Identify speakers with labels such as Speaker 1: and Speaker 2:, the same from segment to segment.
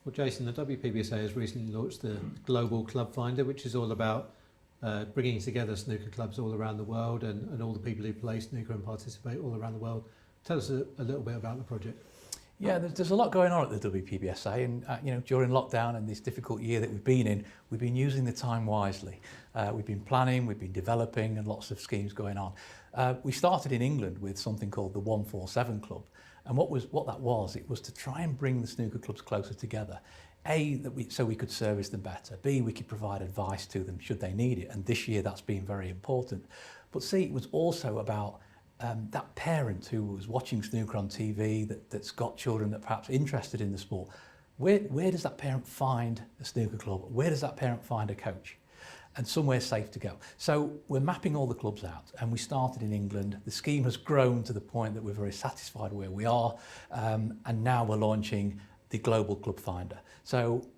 Speaker 1: Well, Jason, the WPBSA has recently launched the Global Club Finder, which is all about bringing together snooker clubs all around the world and all the people who play snooker and participate all around the world. Tell us a little bit about the project.
Speaker 2: Yeah, there's a lot going on at the WPBSA, and during lockdown and this difficult year that we've been using the time wisely. We've been planning, we've been developing, and lots of schemes going on. We started in England with something called the 147 Club, and what that was, it was to try and bring the snooker clubs closer together. A, so we could service them better. B, we could provide advice to them should they need it, and this year that's been very important. But C, it was also about that parent who was watching snooker on TV that's got children that perhaps interested in the sport. Where does that parent find a snooker club? Where does that parent find a coach? And somewhere safe to go. So we're mapping all the clubs out, and we started in England. The scheme has grown to the point that we're very satisfied where we are, and now we're launching the Global Club Finder. So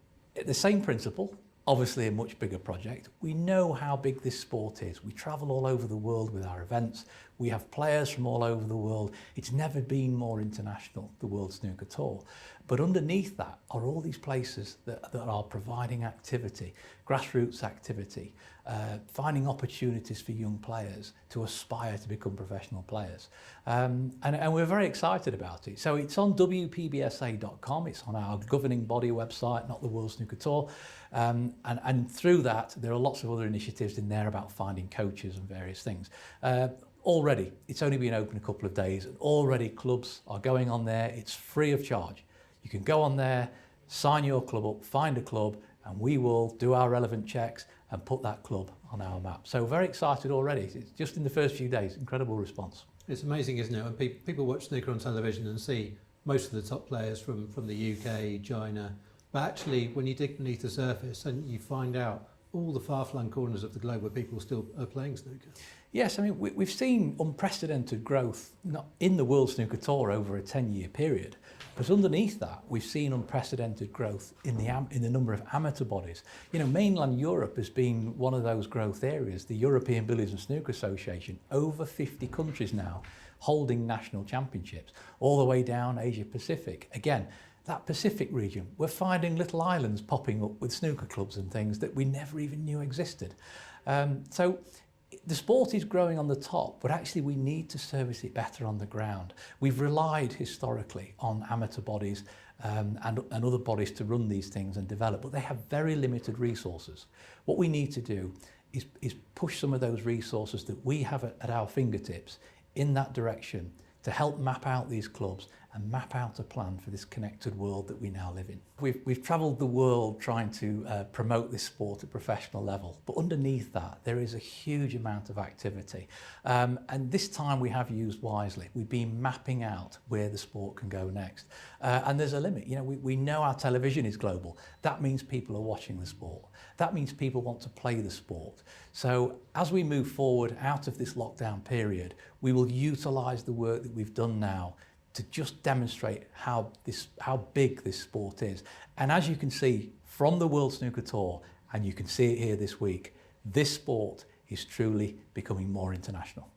Speaker 2: the same principle, obviously a much bigger project. We know how big this sport is. We travel all over the world with our events. We have players from all over the world. It's never been more international, the World Snooker Tour. But underneath that are all these places that are providing activity, grassroots activity, finding opportunities for young players to aspire to become professional players. And we're very excited about it. So it's on WPBSA.com. It's on our governing body website, not the World Snooker Tour. And through that, there are lots of other initiatives in there about finding coaches and various things. Already, it's only been open a couple of days, and already clubs are going on there. It's free of charge. You can go on there, sign your club up, find a club, and we will do our relevant checks and put that club on our map. So very excited already. It's just in the first few days, incredible response.
Speaker 1: It's amazing, isn't it? When people watch snooker on television and see most of the top players from the UK, China, but actually when you dig beneath the surface and you find out all the far-flung corners of the globe where people still are playing snooker.
Speaker 2: Yes, I mean, we've seen unprecedented growth not in the World Snooker Tour over a 10-year period, but underneath that, we've seen unprecedented growth in the number of amateur bodies. You know, mainland Europe has been one of those growth areas. The European Billiards and Snooker Association, over 50 countries now holding national championships, all the way down Asia Pacific. Again, that Pacific region, we're finding little islands popping up with snooker clubs and things that we never even knew existed. So the sport is growing on the top, but actually we need to service it better on the ground. We've relied historically on amateur bodies and other bodies to run these things and develop, but they have very limited resources. What we need to do is push some of those resources that we have at our fingertips in that direction to help map out these clubs and map out a plan for this connected world that we now live in. We've travelled the world trying to promote this sport at professional level, but underneath that there is a huge amount of activity. And this time we have used wisely. We've been mapping out where the sport can go next. And there's a limit. You know, we know our television is global. That means people are watching the sport. That means people want to play the sport. So as we move forward out of this lockdown period, we will utilise the work that we've done now to just demonstrate how big this sport is. And as you can see from the World Snooker Tour, and you can see it here this week, this sport is truly becoming more international.